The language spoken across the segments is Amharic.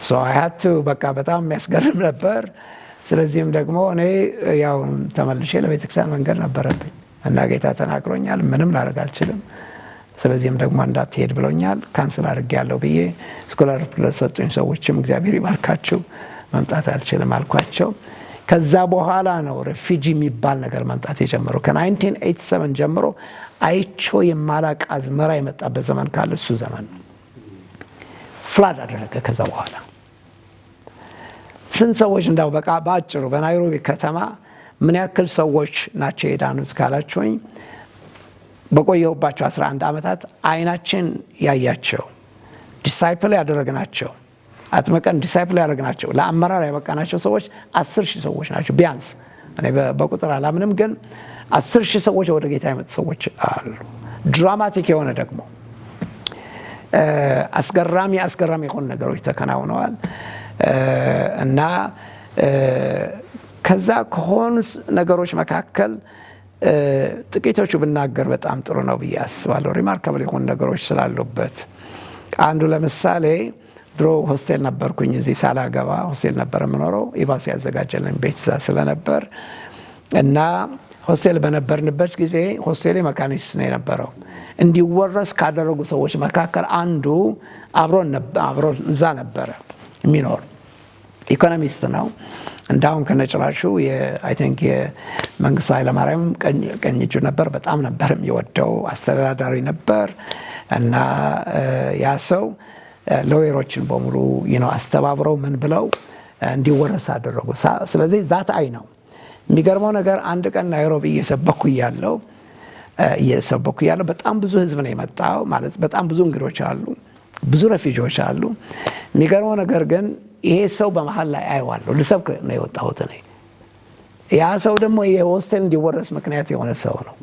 So I had to በቃ በጣም የሚያስገርም ነበር። ስለዚህም ደግሞ እኔ ያው ተመልሼ ለቤተክርስቲያን መንገድ ነበረብኝ እና ጌታ ተናግሮኛል፣ ምንም ላደርግ አልችልም። ስለዚህም ደግሞ እንዳትሄድ ብሎኛል፣ ካንስል አድርጌያለሁ ብዬ ስኮላርሺፕ ለሰጡኝ ሰዎችም እግዚአብሔር ይባርካቸው መምጣት አልችልም አልኳቸው። ከዛ በኋላ ነው ሪፊጂ የሚባል ነገር መምጣት የጀመረው። ከ1987 ጀምሮ አይቾ የማላቅ አዝመራ የመጣበት ዘመን ካለ እሱ ዘመን ነው። ፍላድ አደረገ። ከዛ በኋላ ስንት ሰዎች እንዳው በቃ ባጭሩ በናይሮቢ ከተማ ምን ያክል ሰዎች ናቸው የዳኑት ካላችሁኝ በቆየሁባቸው 11 ዓመታት አይናችን ያያቸው ዲሳይፕል ያደረግናቸው አጥመቀን ዲሳይፕል ያደረግናቸው ለአመራር ያበቃናቸው ሰዎች 10,000 ሰዎች ናቸው ቢያንስ። እኔ በቁጥር አላምንም፣ ግን 10,000 ሰዎች ወደ ጌታ የመጡ ሰዎች አሉ። ድራማቲክ የሆነ ደግሞ አስገራሚ የሆኑ ነገሮች ተከናውነዋል እና ከዛ ከሆኑ ነገሮች መካከል ጥቂቶቹ ብናገር በጣም ጥሩ ነው ብዬ አስባለሁ። ሪማርካብል የሆኑ ነገሮች ስላሉበት አንዱ ለምሳሌ ድሮ ሆስቴል ነበርኩኝ። እዚህ ሳላገባ ሆስቴል ነበር የምኖረው። ኢቫስ ያዘጋጀልን ቤት እዛ ስለነበር እና ሆስቴል በነበርንበት ጊዜ ሆስቴሌ መካኒስት ነው የነበረው። እንዲወረስ ካደረጉ ሰዎች መካከል አንዱ አብሮ እዛ ነበረ የሚኖር ኢኮኖሚስት ነው። እንዳውም ከነጭራሹ አይ ቲንክ የመንግስቱ ኃይለማርያም ቀኝ እጁ ነበር። በጣም ነበር የሚወደው፣ አስተዳዳሪ ነበር እና ያ ሰው ሎየሮችን በሙሉ አስተባብረው ምን ብለው እንዲወረስ አደረጉ። ስለዚህ ዛት አይ ነው የሚገርመው ነገር። አንድ ቀን ናይሮቢ እየሰበኩ ያለው በጣም ብዙ ህዝብ ነው የመጣው። ማለት በጣም ብዙ እንግዶች አሉ፣ ብዙ ረፊጂዎች አሉ። የሚገርመው ነገር ግን ይሄ ሰው በመሃል ላይ አይዋለሁ ልሰብክ ነው የወጣሁት እኔ። ያ ሰው ደግሞ የሆስቴል እንዲወረስ ምክንያት የሆነ ሰው ነው።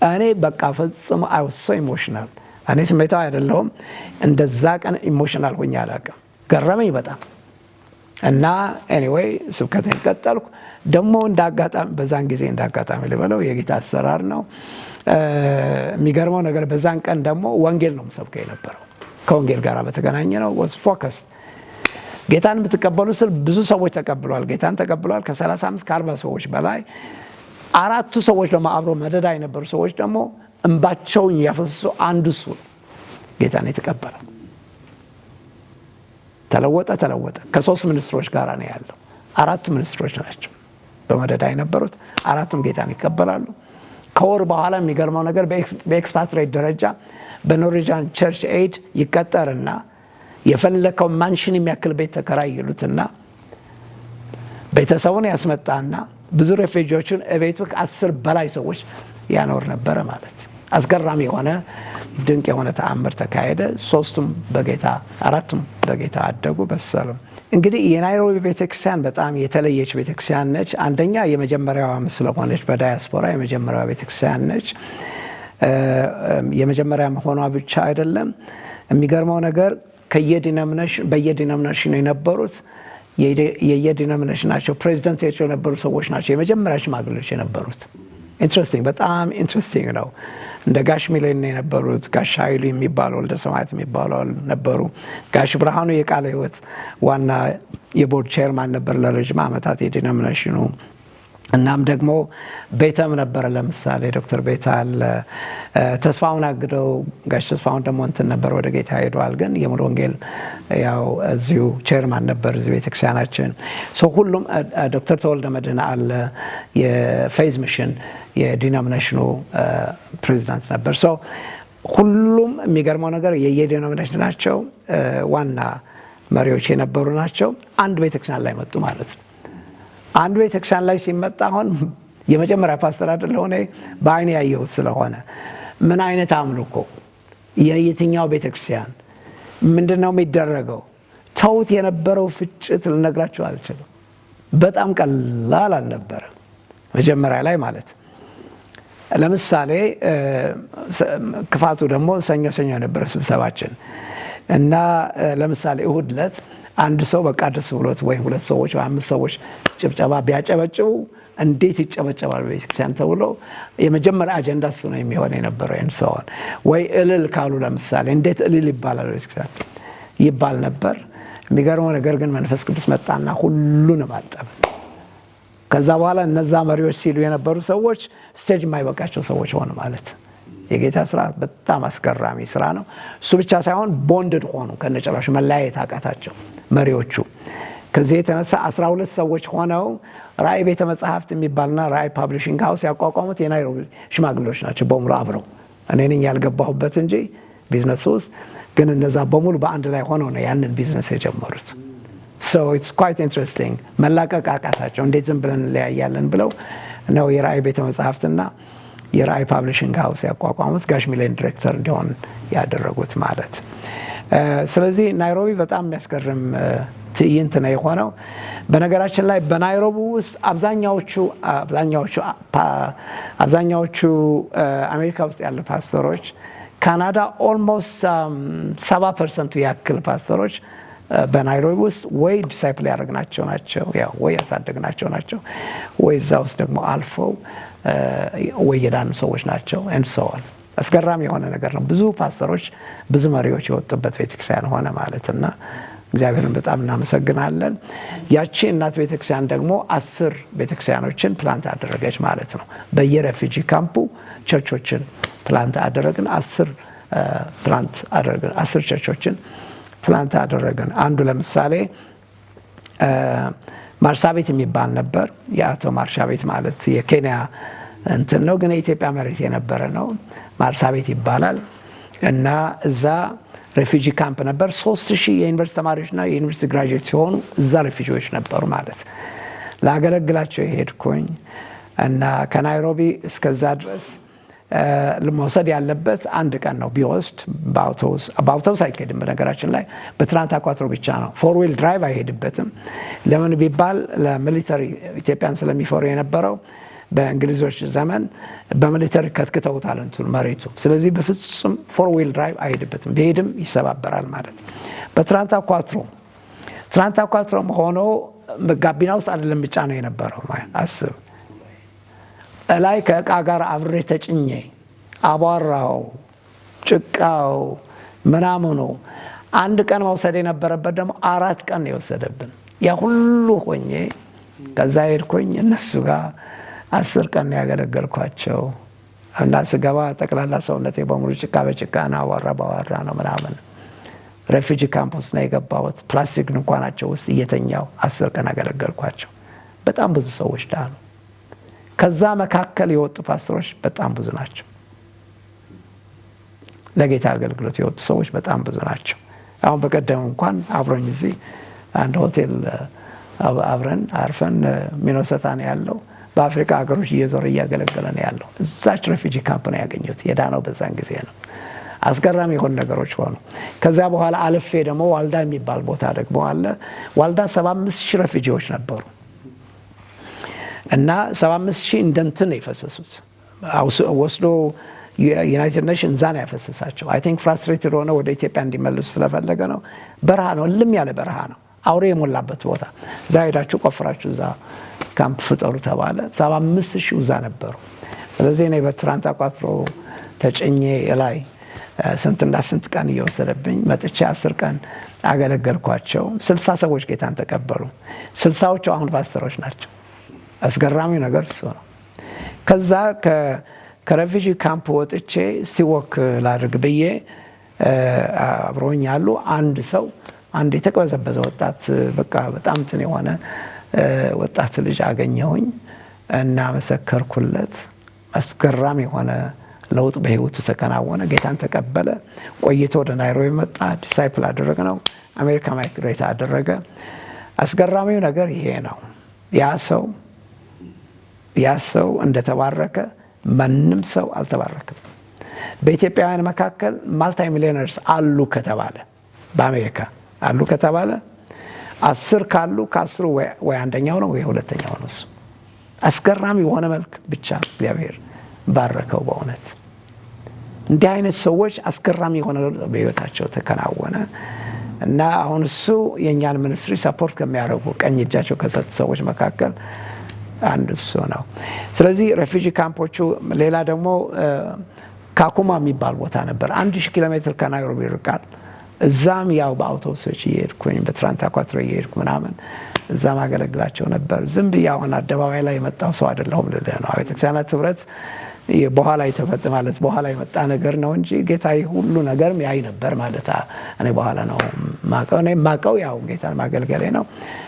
እኔ በቃ ፈጽሞ I was so emotional። እኔ ስሜታዊ አይደለሁም። እንደዛ ቀን ኢሞሽናል ሆኜ አላውቅም። ገረመኝ በጣም እና ኤኒዌይ ስብከቴን ቀጠልኩ። ደግሞ እንዳጋጣሚ በዛን ጊዜ እንዳጋጣሚ ልበለው የጌታ አሰራር ነው። የሚገርመው ነገር በዛን ቀን ደግሞ ወንጌል ነው የምሰብከው የነበረው። ከወንጌል ጋር በተገናኘ ነው was focused። ጌታን ብትቀበሉ ስል ብዙ ሰዎች ተቀብለዋል። ጌታን ተቀብለዋል ከ35 ከ40 ሰዎች በላይ። 4 ሰዎች ደግሞ አብሮ መደዳ የነበሩ ሰዎች ደግሞ እንባቸውን ያፈሰሱ አንዱ እሱ ጌታን የተቀበለው ተለወጠ። ከ3 ሚኒስትሮች ጋር ነው ያለው። 4 ሚኒስትሮች ናቸው በመደዳ የነበሩት። 4ቱም ጌታን ይቀበላሉ። ከወር በኋላ የሚገርመው ነገር በኤክስፓትሬት ደረጃ በኖርዌጂያን ቸርች ኤድ ይቀጠርና የፈለከው ማንሽን የሚያክል ቤት ተከራይሉትና ቤተሰቡን ያስመጣና ብዙ ሬፊጂዎችን እቤቱ 10 በላይ ሰዎች ያኖር ነበር ማለት። አስገራሚ የሆነ ድንቅ የሆነ ተአምር ተካሄደ። 4ቱም በጌታ አደጉ በሰሉ። እንግዲህ የናይሮቢ ቤተክርስቲያን በጣም የተለየች ቤተክርስቲያን ነች። አንደኛ የመጀመሪያዋ ስለሆነች በዳያስፖራ የመጀመሪያዋ ቤተክርስቲያን ነች። የመጀመሪያ መሆኗ ብቻ አይደለም። የሚገርመው ነገር በየዲኖሚኔሽኑ የነበሩት የየዲኖሚኔሽናቸው ፕሬዚደንት የነበሩ ሰዎች ናቸው የመጀመሪያ ሽማግሌዎች የነበሩት። በጣም ኢንትረስቲንግ ነው። እንደ ጋሽ ሚሊዮን የነበሩት ጋሽ ኃይሉ የሚባሉ ወልደ ሰማያት የሚባሉ ነበሩ። ጋሽ ብርሃኑ የቃለ ሕይወት ዋና የቦርድ ቼርማን ነበር ለረጅም ዓመታት የዲኖሚኔሽኑ። እናም ደግሞ ቤተም ነበር። ለምሳሌ ዶክተር ቤታ አለ። ተስፋውን አግደው ጋሽ ተስፋውን ደግሞ ነበር ወደ ጌታ ሄዷል። ግን የሙሉ ወንጌል ያው እዚሁ ቼርማን ነበር እዚህ ቤተክርስቲያናችን። ሁሉም ዶክተር ተወልደ መድህን አለ የፌዝ ሚሽን የዲኖሚኔሽኑ ፕሬዚዳንት ነበር። ሁሉም የሚገርመው ነገር የየዲኖሚኔሽናቸው ዋና መሪዎች የነበሩ ናቸው። አንድ ቤተክርስቲያን ላይ መጡ ማለት ነው። አንድ ቤተክርስቲያን ላይ ሲመጣ አሁን የመጀመሪያ ፓስተር አይደለሁ እኔ በአይኔ ያየሁት ስለሆነ ምን አይነት አምልኮ የየትኛው ቤተክርስቲያን ምንድነው የሚደረገው ተውት የነበረው ፍጭት ልነግራችሁ አልችልም። በጣም ቀላል አልነበረ መጀመሪያ ላይ ማለት ለምሳሌ ክፋቱ ደግሞ ሰኞ የነበረ ስብሰባችን እና ለምሳሌ እሁድ ዕለት አንድ ሰው በቃ ደስ ብሎት ወይ 2 ሰዎች ወይ 5 ሰዎች ጭብጨባ ቢያጨበጭቡ እንዴት ይጨበጨባል ቤተክርስቲያን ተብሎ የመጀመሪያ አጀንዳ እሱ ነው የሚሆን የነበረው። እንሰዋል ወይ እልል ካሉ ለምሳሌ እንዴት እልል ይባላል ቤተክርስቲያን ይባል ነበር። የሚገርመው ነገር ግን መንፈስ ቅዱስ መጣና ሁሉንም አጠበ። ከዛ በኋላ እነዛ መሪዎች ሲሉ የነበሩ ሰዎች ስቴጅ የማይበቃቸው ሰዎች ሆኑ ማለት። የጌታ ስራ በጣም አስገራሚ ስራ ነው። እሱ ብቻ ሳይሆን ቦንድድ ሆኑ፣ ከነጨራሹ መለያየት አቃታቸው መሪዎቹ። ከዚህ የተነሳ 12 ሰዎች ሆነው ራእይ ቤተ መጻሕፍት የሚባልና ራእይ ፓብሊሽንግ ሃውስ ያቋቋሙት የናይሮቢ ሽማግሌዎች ናቸው በሙሉ አብረው። እኔ ነኝ ያልገባሁበት እንጂ ቢዝነስ ውስጥ ግን እነዛ በሙሉ በአንድ ላይ ሆነው ነው ያንን ቢዝነስ የጀመሩት። so it's quite interesting። መላቀቅ አቃታቸው። እንዴት ዝም ብለን እንለያያለን ብለው ነው የራእይ ቤተ መጻሕፍትና የራእይ ፓብሊሽንግ ሃውስ ያቋቋሙት፣ ጋሽ ሚሊየን ዲሬክተር እንዲሆን ያደረጉት ማለት። ስለዚህ ናይሮቢ በጣም የሚያስገርም ትዕይንት ነው የሆነው። በነገራችን ላይ በናይሮቢ ውስጥ አብዛኛዎቹ አሜሪካ ውስጥ ያሉ ፓስተሮች ካናዳ ኦልሞስት 70% ያክል ፓስተሮች በናይሮቢ ውስጥ ወይ ዲሳይፕል ያደረግናቸው ናቸው፣ ያው ወይ ያሳደግናቸው ናቸው፣ ወይ እዛ ውስጥ ደግሞ አልፈው ወይ የዳኑ ሰዎች ናቸው። እንሰዋል አስገራሚ የሆነ ነገር ነው። ብዙ ፓስተሮች ብዙ መሪዎች የወጡበት ቤተክርስቲያን ሆነ ማለትና እግዚአብሔርን በጣም እናመሰግናለን። ያቺ እናት ቤተክርስቲያን ደግሞ 10 ቤተክርስቲያኖችን ፕላንት አደረገች ማለት ነው። በየሬፊጂ ካምፑ ቸርቾችን ፕላንት አደረግን። 10 ቸርቾችን ፕላንት አደረግን። አንዱ ለምሳሌ ማርሳቤት የሚባል ነበር። የአቶ ማርሻቤት ማለት የኬንያ እንትን ነው፣ ግን የኢትዮጵያ መሬት የነበረ ነው። ማርሳቤት ይባላል እና እዛ ሬፊጂ ካምፕ ነበር። 3000 የዩኒቨርሲቲ ተማሪዎችና የዩኒቨርሲቲ ግራጁዌት ሲሆኑ እዛ ሬፊጂዎች ነበሩ ማለት። ላገለግላቸው የሄድኩኝ እና ከናይሮቢ እስከዛ ድረስ ለመውሰድ ያለበት 1 ቀን ነው ቢወስድ። በአውቶቡስ አይሄድም በነገራችን ላይ በትራንት አኳትሮ ብቻ ነው። 4 ዊል ድራይቭ አይሄድበትም። ለምን ቢባል ለሚሊተሪ ኢትዮጵያን ስለሚፈሩ የነበረው በእንግሊዞች ዘመን በሚሊተሪ ከትክተውታል እንትን መሬቱ። ስለዚህ በፍጹም 4 ዊል ድራይቭ አይሄድበትም፣ ቢሄድም ይሰባበራል ማለት። በትራንት አኳትሮ ሆኖ ጋቢና ውስጥ አይደለም ብቻ ነው የነበረው። አስብ ላይ ከእቃ ጋር አብሬ ተጭኜ አቧራው ጭቃው ምናምኑ 1 ቀን መውሰድ የነበረበት ደግሞ 4 ቀን የወሰደብን። ያ ሁሉ ሆኜ ከዛ ሄድኩኝ እነሱ ጋር 10 ቀን ያገለገልኳቸው እና ስገባ ጠቅላላ ሰውነቴ በሙሉ ጭቃ በጭቃ ነው፣ አቧራ በአቧራ ነው ምናምን። ሬፊጂ ካምፕስ ነው የገባሁት። ፕላስቲክ ድንኳናቸው ውስጥ እየተኛው 10 ቀን ያገለገልኳቸው። በጣም ብዙ ሰዎች ዳኑ። ከዛ መካከል የወጡ ፓስተሮች በጣም ብዙ ናቸው። ለጌታ አገልግሎት የወጡ ሰዎች በጣም ብዙ ናቸው። አሁን በቀደም እንኳን አብሮኝ እዚህ አንድ ሆቴል አብረን አርፈን ሚኖሰታ ነው ያለው። በአፍሪካ ሀገሮች እየዞረ እያገለገለ ነው ያለው። እዛች ሬፊጂ ካምፕ ነው ያገኘሁት። የዳነው በዛን ጊዜ ነው። አስገራሚ የሆኑ ነገሮች ሆኑ። ከዛ በኋላ አልፌ ደግሞ ዋልዳ የሚባል ቦታ ደግሞ አለ። ዋልዳ 75000 ሬፊጂዎች ነበሩ እና 75000 እንደንትን የፈሰሱት ወስዶ ዩናይትድ ኔሽን ዛና ያፈሰሳቸው። አይ ቲንክ ፍራስትሬትድ ሆነ ወደ ኢትዮጵያ እንዲመለሱ ስለፈለገ ነው። በረሃ ነው፣ ልም ያለ በረሃ ነው፣ አውሬ የሞላበት ቦታ። እዛ ሄዳችሁ ቆፍራችሁ እዛ ካምፕ ፍጠሩ ተባለ። 75000 እዛ ነበሩ። ስለዚህ እኔ በትራንት አቋትሮ ተጨኘ ላይ ስንት ቀን እየወሰደብኝ መጥቼ 10 ቀን አገለገልኳቸው። 60 ሰዎች ጌታን ተቀበሉ። 60ዎቹ አሁን ፓስተሮች ናቸው። አስገራሚ ነገር እሱ ነው። ከዛ ከሬፊጂ ካምፕ ወጥቼ ስቲወክ ላድርግ ብዬ አብሮኝ ያሉ አንድ የተቀበዘበዘ ወጣት በቃ በጣም እንትን የሆነ ወጣት ልጅ አገኘሁኝ እና መሰከርኩለት። አስገራሚ የሆነ ለውጥ በህይወቱ ተከናወነ። ጌታን ተቀበለ። ቆይቶ ወደ ናይሮቢ መጣ። ዲሳይፕል አደረግነው። አሜሪካ ማይግሬት አደረገ። አስገራሚው ነገር ይሄ ነው። ያ ሰው እንደተባረከ ማንም ሰው አልተባረከም። በኢትዮጵያውያን መካከል ማልቲ ሚሊዮነርስ አሉ ከተባለ በአሜሪካ አሉ ከተባለ 10 ካሉ ከ10 ወይ አንደኛው ነው ወይ ሁለተኛው ነው። አስገራሚ የሆነ መልክ ብቻ እግዚአብሔር ባረከው። በእውነት እንዲህ አይነት ሰዎች አስገራሚ የሆነ በህይወታቸው ተከናወነ እና አሁን እሱ የእኛን ሚኒስትሪ ሰፖርት ከሚያደርጉ ቀኝ እጃቸው ከሰጡ ሰዎች መካከል አንዱ እሱ ነው። ስለዚህ ሬፊጂ ካምፖቹ፣ ሌላ ደግሞ ካኩማ የሚባል ቦታ ነበር 1000 ኪሎ ሜትር ከናይሮቢ ይርቃል። እዛም ያው በአውቶቡሶች እየሄድኩኝ በትራንት አኳትሮ እየሄድኩ ምናምን እዛም አገለግላቸው ነበር። ዝም ብዬ አሁን አደባባይ ላይ የመጣው ሰው አይደለሁም ልልህ ነው። ቤተክርስቲያናት ህብረት በኋላ የተፈጠ ማለት በኋላ የመጣ ነገር ነው እንጂ ጌታ ሁሉ ነገርም ያይ ነበር ማለት እኔ በኋላ ነው ማቀው። እኔ ማቀው ያው ጌታን ማገልገሌ ነው።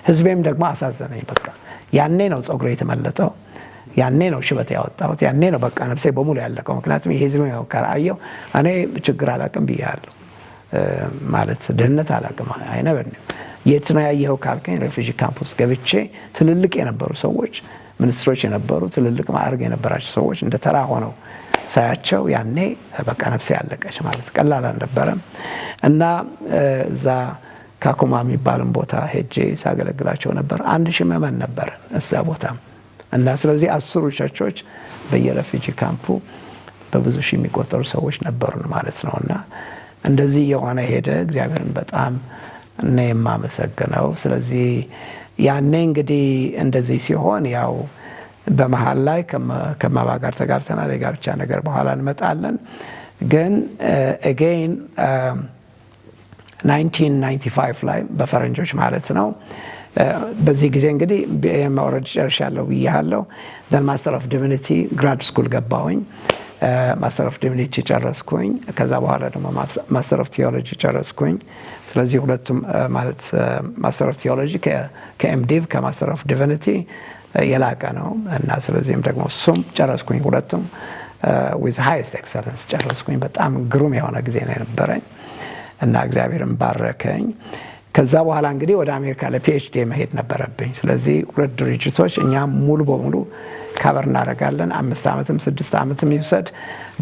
ህዝቤም ደግሞ አሳዘነኝ። በቃ ያኔ ነው ጸጉሬ የተመለጠው፣ ያኔ ነው ሽበት ያወጣሁት፣ ያኔ ነው በቃ ነፍሴ በሙሉ ያለቀው። ምክንያቱም ይሄ ህዝብ ነው ካላየው እኔ ችግር አላቅም ብያለሁ ማለት ድህነት አላቅም አይነበርም። የት ነው ያየኸው ካልከኝ ሬፊጂ ካምፕ ውስጥ ገብቼ ትልልቅ የነበሩ ሰዎች ሚኒስትሮች የነበሩ ትልልቅ ማዕረግ የነበራቸው ሰዎች እንደ ተራ ሆነው ሳያቸው ያኔ በቃ ነፍሴ ያለቀች ማለት ቀላል አልነበረም። እና እዛ ካኩማ የሚባልን ቦታ ሄጄ ሳገለግላቸው ነበር። 1000 ምዕመናን ነበር እዛ ቦታ እና ስለዚህ 10 ቸርቾች በየሬፊጂ ካምፑ በብዙ ሺህ የሚቆጠሩ ሰዎች ነበሩን ማለት ነው። እና እንደዚህ የሆነ ሄደ። እግዚአብሔርን በጣም ነው የማመሰግነው። ስለዚህ ያኔ እንግዲህ እንደዚህ ሲሆን ያው በመሃል ላይ ከማባ ጋር ተጋብተናል። የጋብቻ ነገር በኋላ እንመጣለን። ግን again 1995 ላይ በፈረንጆች ማለት ነው። በዚህ ጊዜ እንግዲህ ማውረድ ጨርሻለሁ ብያለሁ። then ማስተር ኦፍ ዲቪኒቲ ግራድ ስኩል ገባሁኝ። ማስተር ኦፍ ዲቪኒቲ ጨረስኩኝ። ከዛ በኋላ ደግሞ ማስተር ኦፍ ቲዮሎጂ ጨረስኩኝ። ስለዚህ ሁለቱም ማለት ማስተር ኦፍ ቲዮሎጂ ከኤምዲቭ ከማስተር ኦፍ ዲቪኒቲ የላቀ ነው እና ስለዚህም ደግሞ እሱም ጨረስኩኝ። ሁለቱም with highest excellence ጨረስኩኝ። በጣም ግሩም የሆነ ጊዜ ነው የነበረኝ እና እግዚአብሔርን ባረከኝ። ከዛ በኋላ እንግዲህ ወደ አሜሪካ ለፒኤችዲ መሄድ ነበረብኝ። ስለዚህ ሁለት ድርጅቶች እኛ ሙሉ በሙሉ ካቨር እናደርጋለን፣ 5 ዓመትም 6 ዓመትም ይውሰድ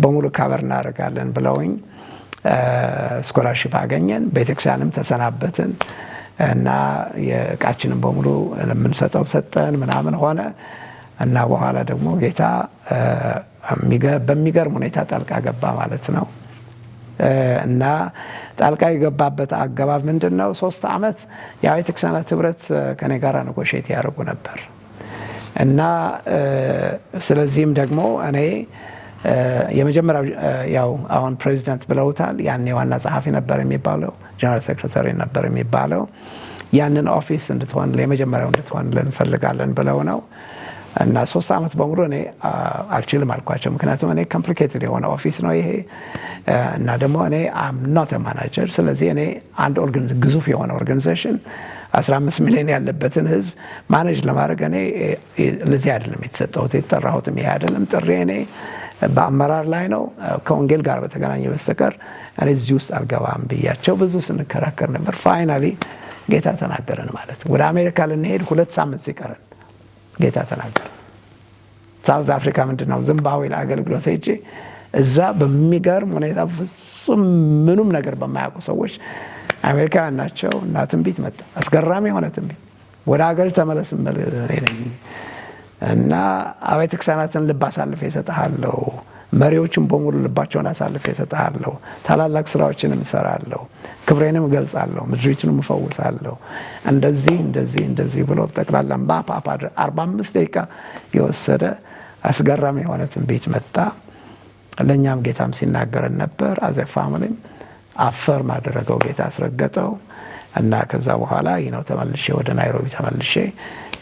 በሙሉ ካቨር እናደርጋለን ብለውኝ ስኮላርሺፕ አገኘን። ቤተክርስቲያንም ተሰናበትን እና የእቃችንን በሙሉ ለምንሰጠው ሰጠን ምናምን ሆነ እና በኋላ ደግሞ ጌታ በሚገርም ሁኔታ ጣልቃ ገባ ማለት ነው። እና ጣልቃ የገባበት አገባብ ምንድነው? 3 ዓመት የቤተክርስቲያናት ህብረት ከኔ ጋር ኔጎሼት ያደርጉ ነበር እና ስለዚህም ደግሞ እኔ የመጀመሪያው ያው አሁን ፕሬዚዳንት ብለውታል። ያኔ ዋና ጸሐፊ ነበር የሚባለው፣ ጀነራል ሴክሬታሪ ነበር የሚባለው። ያንን ኦፊስ እንድትሆን ለመጀመሪያው እንድትሆን እንፈልጋለን ብለው ነው እና 3 ዓመት በሙሉ እኔ አልችልም አልኳቸው። ምክንያቱም እኔ ኮምፕሊኬትድ የሆነ ኦፊስ ነው ይሄ እና ደግሞ እኔ አም ኖት ማናጀር። ስለዚህ እኔ አንድ ግዙፍ የሆነ ኦርጋናይዜሽን 15 ሚሊዮን ያለበትን ህዝብ ማኔጅ ለማድረግ እኔ ለዚህ አይደለም የተሰጠሁት፣ የተጠራሁትም ይሄ አይደለም። ጥሪ እኔ በአመራር ላይ ነው ከወንጌል ጋር በተገናኘ በስተቀር እኔ እዚህ ውስጥ አልገባም ብያቸው ብዙ ስንከራከር ነበር። ፋይናሊ ጌታ ተናገረን ማለት ወደ አሜሪካ ልንሄድ 2 ሳምንት ሲቀረን ጌታ ተናገረ። ሳውዝ አፍሪካ ምንድነው ዚምባብዌ ለአገልግሎት ሄጄ እዛ በሚገርም ሁኔታ ፍጹም ምንም ነገር በማያውቁ ሰዎች አሜሪካውያን ናቸው እና ትንቢት መጣ። አስገራሚ የሆነ ትንቢት ወደ ሀገር ተመለስ እና አብያተ ክርስቲያናትን ልብ አሳልፌ እሰጥሃለሁ፣ መሪዎችን በሙሉ ልባቸውን አሳልፌ እሰጥሃለሁ፣ ታላላቅ ስራዎችንም እሰራለሁ፣ ክብሬንም እገልጻለሁ፣ ምድሪቱንም እፈውሳለሁ፣ እንደዚህ ብሎ ጠቅላላ ማፕ 45 ደቂቃ የወሰደ አስገራሚ የሆነ ትንቢት መጣ። ለኛም ጌታም ሲናገረን ነበር። አዘ ፋሚሊም አፈር ማደረገው ጌታ አስረገጠው እና ከዛ በኋላ ነው ተመልሼ ወደ ናይሮቢ ተመልሼ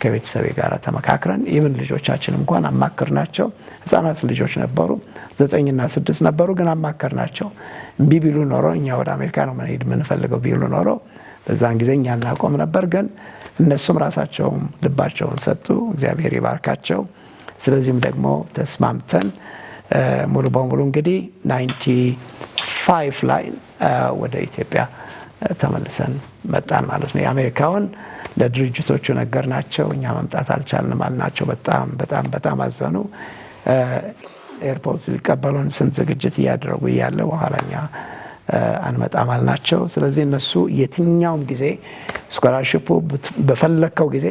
ከቤተሰቤ ጋር ተመካክረን ኢቭን ልጆቻችን እንኳን አማከርናቸው። ህፃናት ልጆች ነበሩ፣ 9 እና 6 ነበሩ። ግን አማከርናቸው። እምቢ ቢሉ ኖሮ እኛ ወደ አሜሪካ ነው መሄድ የምንፈልገው ቢሉ ኖሮ በዛን ጊዜ እኛ እናቆም ነበር። ግን እነሱም ራሳቸውም ልባቸውን ሰጡ። እግዚአብሔር ይባርካቸው። ስለዚህም ደግሞ ተስማምተን ሙሉ በሙሉ እንግዲህ 95 ላይ ወደ ኢትዮጵያ ተመልሰን መጣን ማለት ነው። የአሜሪካውን ለድርጅቶቹ ነገርናቸው። እኛ መምጣት አልቻልንም አልናቸው። በጣም አዘኑ። ኤርፖርት ሊቀበሉን ስንት ዝግጅት እያደረጉ እያለ በኋላኛ አንመጣም አልናቸው። ስለዚህ እነሱ የትኛውም ጊዜ ስኮላርሺፑ በፈለከው ጊዜ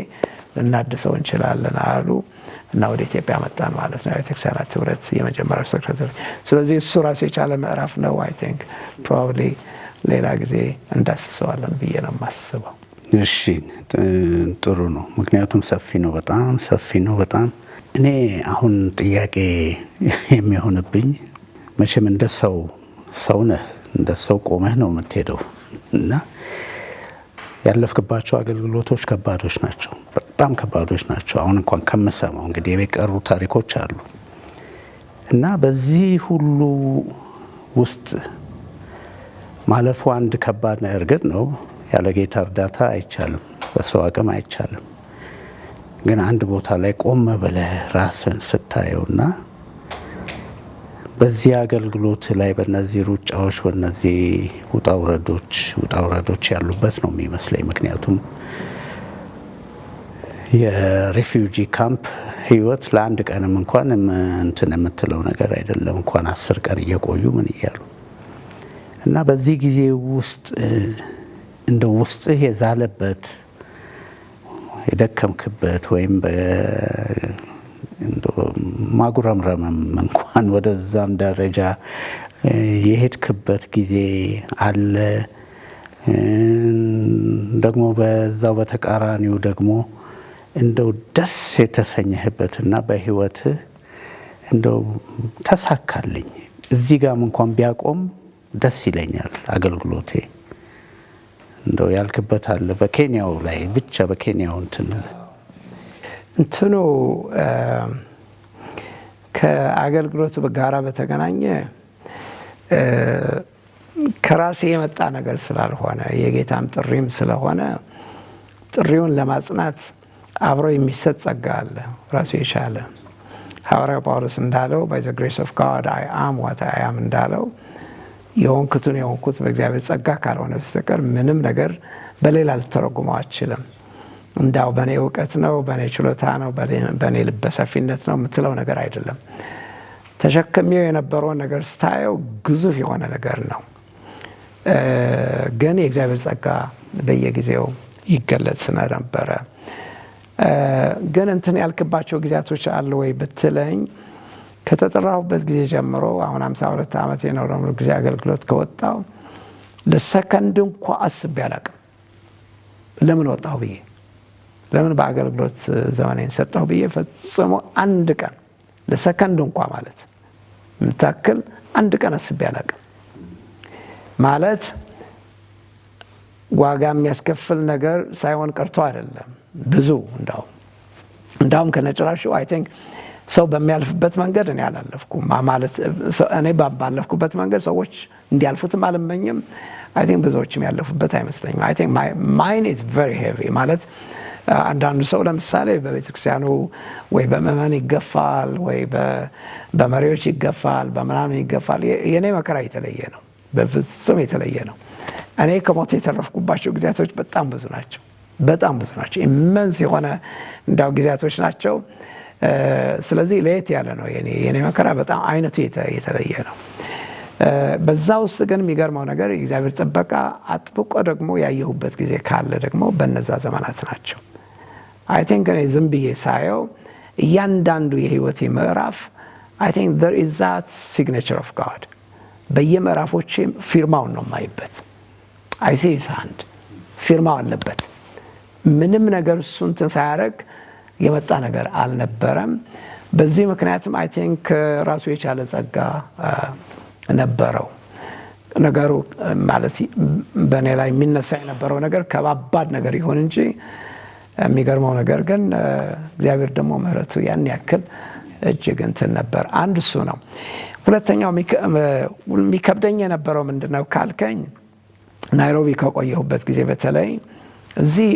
ልናድሰው እንችላለን አሉ። እና ወደ ኢትዮጵያ መጣን ማለት ነው። የቤተክርስቲያናት ህብረት የመጀመሪያው ሴክሬታሪ። ስለዚህ እሱ ራሱ የቻለ ምዕራፍ ነው። አይ ቲንክ ፕሮባብሊ ሌላ ጊዜ እንዳስሰዋለን ብዬ ነው የማስበው። እሺ ጥሩ ነው። ምክንያቱም ሰፊ ነው፣ በጣም ሰፊ ነው በጣም። እኔ አሁን ጥያቄ የሚሆንብኝ መቼም እንደ ሰው ነህ፣ እንደ ሰው ቆመህ ነው የምትሄደው እና ያለፍክባቸው አገልግሎቶች ከባዶች ናቸው፣ በጣም ከባዶች ናቸው። አሁን እንኳን ከምሰማው እንግዲህ የቀሩ ታሪኮች አሉ እና በዚህ ሁሉ ውስጥ ማለፉ አንድ ከባድ ነው። እርግጥ ነው ያለ ጌታ እርዳታ አይቻልም፣ በሰው አቅም አይቻልም። ግን አንድ ቦታ ላይ ቆም ብለህ ራስን ስታየውና በዚህ አገልግሎት ላይ በእነዚህ ሩጫዎች በእነዚህ ውጣ ውረዶች ያሉበት ነው የሚመስለኝ። ምክንያቱም የሬፊውጂ ካምፕ ህይወት ለአንድ ቀንም እንኳን እንትን የምትለው ነገር አይደለም፣ እንኳን 10 ቀን እየቆዩ ምን እያሉ እና በዚህ ጊዜ ውስጥ እንደ ውስጥህ የዛለበት የደከምክበት ወይም ማጉረምረምም እንኳን ወደዛም ደረጃ የሄድክበት ጊዜ አለ። ደግሞ በዛው በተቃራኒው ደግሞ እንደው ደስ የተሰኘህበትና በህይወትህ እንደው ተሳካልኝ እዚህ ጋርም እንኳን ቢያቆም ደስ ይለኛል አገልግሎቴ እንደው ያልክበት አለ? በኬንያው ላይ ብቻ በኬንያው እንትኑ ከአገልግሎቱ ጋራ በተገናኘ ከራሴ የመጣ ነገር ስላልሆነ የጌታም ጥሪም ስለሆነ ጥሪውን ለማጽናት አብሮ የሚሰጥ ጸጋ አለ ራሱ የቻለ። ሐዋርያው ጳውሎስ እንዳለው by the grace of God I am what I am እንዳለው የሆንኩት በእግዚአብሔር ጸጋ ካልሆነ በስተቀር ምንም ነገር በሌላ ልተረጉመው አልችልም። እንዳው በኔ እውቀት ነው፣ በኔ ችሎታ ነው፣ በኔ ልበሰፊነት ነው የምትለው ነገር አይደለም። ተሸክሜው የነበረው ነገር ስታየው ግዙፍ የሆነ ነገር ነው። ግን የእግዚአብሔር ጸጋ በየጊዜው ይገለጽ ስለነበረ ግን እንትን ያልክባቸው ጊዜያቶች አሉ ወይ ብትለኝ ከተጠራሁበት ጊዜ ጀምሮ አሁን 52 ዓመት የኖረው ጊዜ አገልግሎት ከወጣው ለሰከንድ እንኳን አስቤ አላቅም። ለምን ወጣሁ ብዬ ለምን በአገልግሎት ዘመኔን ሰጠሁ ብዬ ፈጽሞ አንድ ቀን ለሰከንድ እንኳን ማለት ምታክል አንድ ቀን አስቤ አላቅም። ማለት ዋጋ የሚያስከፍል ነገር ሳይሆን ቀርቶ አይደለም። ብዙ እንዳውም ከነጭራሹ አይ ቲንክ ሰው በሚያልፍበት መንገድ እኔ አላለፍኩም ማለት እኔ ባለፍኩበት መንገድ ሰዎች እንዲያልፉትም አልመኝም። አይ ቲንክ ብዙዎችም ያለፉበት አይመስለኝም። አይ ቲንክ ማይን ኢዝ ቬሪ ሄቪ ማለት አንዳንዱ ሰው ለምሳሌ በቤተክርስቲያኑ ወይ በመመን ይገፋል ወይ በመሪዎች ይገፋል በምናምን ይገፋል። የኔ መከራ የተለየ ነው፣ በፍጹም የተለየ ነው። እኔ ከሞት የተረፍኩባቸው ጊዜያቶች በጣም ብዙ ናቸው፣ በጣም ብዙ ናቸው። ኢመንስ የሆነ እንዳው ጊዜያቶች ናቸው። ስለዚህ ለየት ያለ ነው የኔ መከራ፣ በጣም አይነቱ የተለየ ነው። በዛ ውስጥ ግን የሚገርመው ነገር የእግዚአብሔር ጥበቃ አጥብቆ ደግሞ ያየሁበት ጊዜ ካለ ደግሞ በነዛ ዘመናት ናቸው። አይ ቲንክ እኔ ዝም ብዬ ሳየው እያንዳንዱ የህይወቴ ምዕራፍ አይ ቲንክ there is that signature of God በየምዕራፎቼ ፊርማውን ነው የማይበት። አይ ሲ his hand ፊርማው አለበት። ምንም ነገር እሱ እንትን ሳያደርግ የመጣ ነገር አልነበረም። በዚህ ምክንያትም አይ ቲንክ ራሱ የቻለ ጸጋ ነበረው። ነገሩ ማለት በእኔ ላይ የሚነሳ የነበረው ነገር ከባባድ ነገር ይሁን እንጂ የሚገርመው ነገር ግን እግዚአብሔር ደግሞ ምህረቱ ያን ያክል እጅግ እንትን ነበር። አንድ እሱ ነው። ሁለተኛው የሚከብደኝ የነበረው ምንድነው ካልከኝ ናይሮቢ ከቆየሁበት ጊዜ በተለይ እዚህ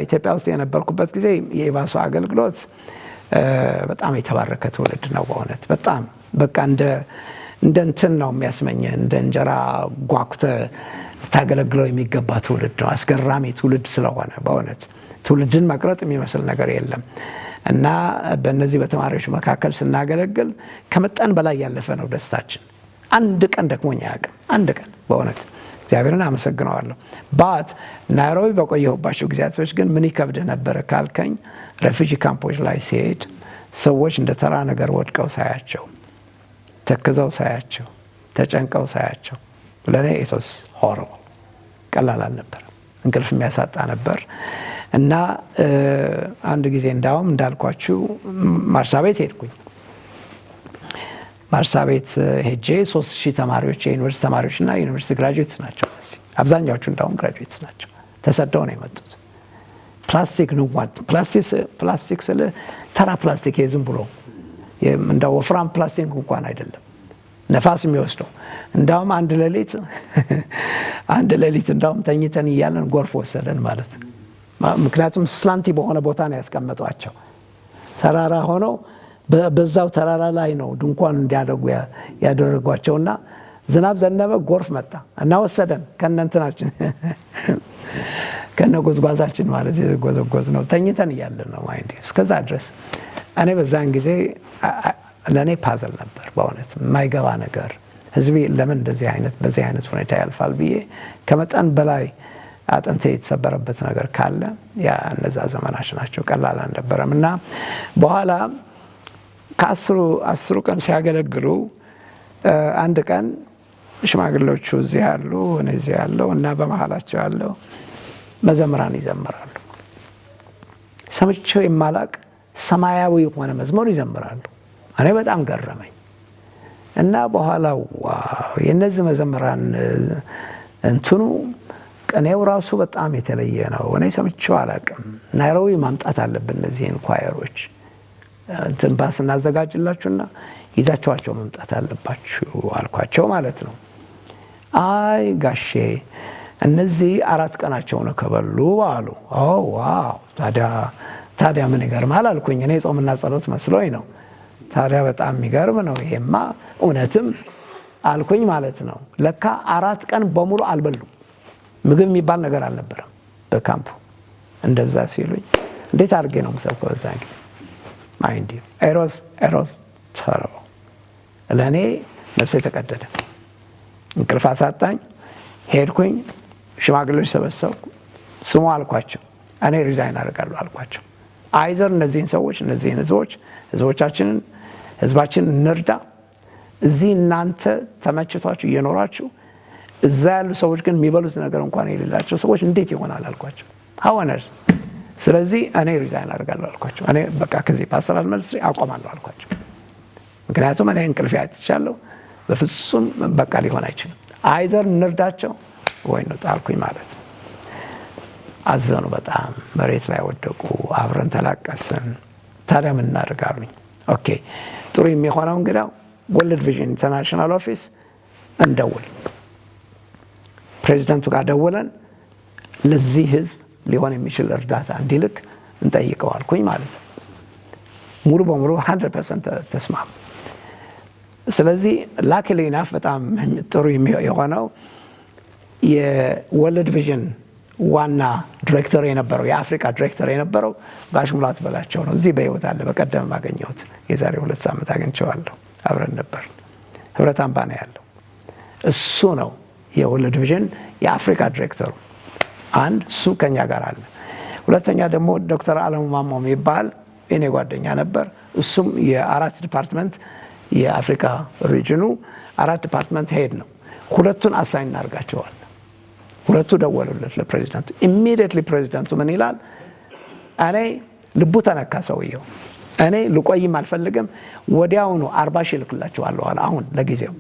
ኢትዮጵያ ውስጥ የነበርኩበት ጊዜ የኢቫሱ አገልግሎት በጣም የተባረከ ትውልድ ነው በእውነት በጣም በቃ እንደ እንትን ነው የሚያስመኘ እንደ እንጀራ ጓጉተ ታገለግለው የሚገባ ትውልድ ነው። አስገራሚ ትውልድ ስለሆነ በእውነት ትውልድን መቅረጽ የሚመስል ነገር የለም እና በእነዚህ በተማሪዎች መካከል ስናገለግል ከመጠን በላይ ያለፈ ነው ደስታችን። አንድ ቀን ደክሞኝ አያውቅም። አንድ ቀን በእውነት እግዚአብሔርን አመሰግነዋለሁ። ባት ናይሮቢ በቆየሁባቸው ጊዜያቶች ግን ምን ይከብድ ነበር ካልከኝ ሬፊጂ ካምፖች ላይ ሲሄድ ሰዎች እንደ ተራ ነገር ወድቀው ሳያቸው፣ ተክዘው ሳያቸው፣ ተጨንቀው ሳያቸው ለእኔ ኢትስ ሆሪብል ቀላል አልነበረም። እንቅልፍ የሚያሳጣ ነበር። እና አንድ ጊዜ እንዳውም እንዳልኳችሁ ማርሳ ቤት ሄድኩኝ። ማርሳ ቤት ሄጄ 3000 ተማሪዎች የዩኒቨርሲቲ ተማሪዎችና የዩኒቨርሲቲ ግራጁዌትስ ናቸው። አብዛኛዎቹ እንዳውም ግራጁዌትስ ናቸው። ተሰደው ነው የመጡት። ፕላስቲክ ንዋት ፕላስቲክ ስለ ተራ ፕላስቲክ ዝም ብሎ እንደ ወፍራም ፕላስቲክ እንኳን አይደለም፣ ነፋስ የሚወስደው። እንዳውም አንድ ሌሊት እንዳውም ተኝተን እያለን ጎርፍ ወሰደን ማለት። ምክንያቱም ስላንቲ በሆነ ቦታ ነው ያስቀመጧቸው። ተራራ ሆነው በዛው ተራራ ላይ ነው ድንኳን እንዲያደርጉ ያደረጓቸውና ዝናብ ዘነበ፣ ጎርፍ መጣ እና ወሰደን ከነንትናችን ከነ ጎዝጓዛችን ማለት የጎዘጎዝ ነው። ተኝተን እያለን ነው ማይንድ። እስከዛ ድረስ እኔ በዛን ጊዜ ለእኔ ፓዘል ነበር በእውነት የማይገባ ነገር። ህዝቤ ለምን በዚህ አይነት ሁኔታ ያልፋል ብዬ ከመጠን በላይ አጥንቴ የተሰበረበት ነገር ካለ ያ እነዛ ዘመናች ናቸው። ቀላል አልነበረም። እና በኋላ ከአስሩ ቀን ሲያገለግሉ አንድ ቀን ሽማግሌዎቹ እዚህ ያሉ እኔ እዚህ ያለው እና በመሃላቸው ያለው መዘምራን ይዘምራሉ። ሰምቼው የማላቅ ሰማያዊ የሆነ መዝሙር ይዘምራሉ። እኔ በጣም ገረመኝ እና በኋላ ዋው የነዚህ መዘምራን እንትኑ ቅኔው ራሱ በጣም የተለየ ነው። እኔ ሰምቼው አላቅም። ናይሮቢ ማምጣት አለብን እነዚህን ኳየሮች እንትን ባስ እናዘጋጅላችሁና ይዛችኋቸው መምጣት አለባችሁ አልኳቸው ማለት ነው። አይ ጋሼ እነዚህ 4 ቀናቸው ነው ከበሉ አሉ። ዋው ታዲያ ምን ይገርማል አልኩኝ። እኔ ጾምና ጸሎት መስሎኝ ነው። ታዲያ በጣም የሚገርም ነው ይሄማ እውነትም አልኩኝ ማለት ነው። ለካ 4 ቀን በሙሉ አልበሉም። ምግብ የሚባል ነገር አልነበረም በካምፑ። እንደዛ ሲሉኝ እንዴት አድርጌ ነው የምሰብከው በዛ ጊዜ ማይንድ ኤሮስ ተረው ለእኔ ነፍሴ ተቀደደ። እንቅልፍ አሳጣኝ። ሄድኩኝ። ሽማግሌዎች ሰበሰብኩ። ስሙ አልኳቸው። እኔ ሪዛይን አደርጋለሁ አልኳቸው። አይዘር እነዚህን ሰዎች እነዚህን ህዝባችንን እንርዳ። እዚህ እናንተ ተመችቷችሁ እየኖራችሁ እዛ ያሉ ሰዎች ግን የሚበሉት ነገር እንኳን የሌላቸው ሰዎች እንዴት ይሆናል አልኳቸው። ሀወነርስ ስለዚህ እኔ ሪዛይን አደርጋለሁ አልኳቸው። እኔ በቃ ከዚህ ፓስተራል ሚኒስትሪ አቆማለሁ አልኳቸው። ምክንያቱም እኔ እንቅልፍ ያጥቻለሁ። በፍጹም በቃ ሊሆን አይችልም። አይዘር እንርዳቸው ወይ ነው ጣልኩኝ ማለት ነው። አዘኑ በጣም መሬት ላይ ወደቁ። አብረን ተላቀስን። ታዲያ ምን እናደርጋሉኝ? ኦኬ ጥሩ የሚሆነው እንግዲያው ወርልድ ቪዥን ኢንተርናሽናል ኦፊስ እንደውል። ፕሬዚዳንቱ ጋር ደውለን ለዚህ ህዝብ ሊሆን የሚችል እርዳታ እንዲልክ እንጠይቀው አልኩኝ ማለት ነው። ሙሉ በሙሉ 100% ተስማሙ። ስለዚህ ላኪሊ ናፍ በጣም ጥሩ የሆነው የወርልድ ቪዥን ዋና ዲሬክተር የነበረው የአፍሪካ ዲሬክተር የነበረው ጋሽ ሙላት በላቸው ነው። እዚህ በህይወት አለ። በቀደም አገኘሁት። የዛሬ 2 ሳምንት አግኝቼዋለሁ። አብረን ነበር። ህብረት አምባ ነው ያለው። እሱ ነው የወርልድ ቪዥን የአፍሪካ ዲሬክተሩ። አንድ እሱ ከኛ ጋር አለ። ሁለተኛ ደግሞ ዶክተር አለሙ ማሞ የሚባል የኔ ጓደኛ ነበር። እሱም የ4 ዲፓርትመንት የአፍሪካ ሪጅኑ 4 ዲፓርትመንት ሄድ ነው። ሁለቱን አሳይን እናርጋቸዋል። ሁለቱ ደወሉለት ለፕሬዚዳንቱ። ኢሚዲየትሊ ፕሬዚዳንቱ ምን ይላል? እኔ ልቡ ተነካ ሰውየው። እኔ ልቆይም አልፈልግም፣ ወዲያውኑ 40 ሺህ ልክላቸዋለሁ አለ። አሁን ለጊዜው፣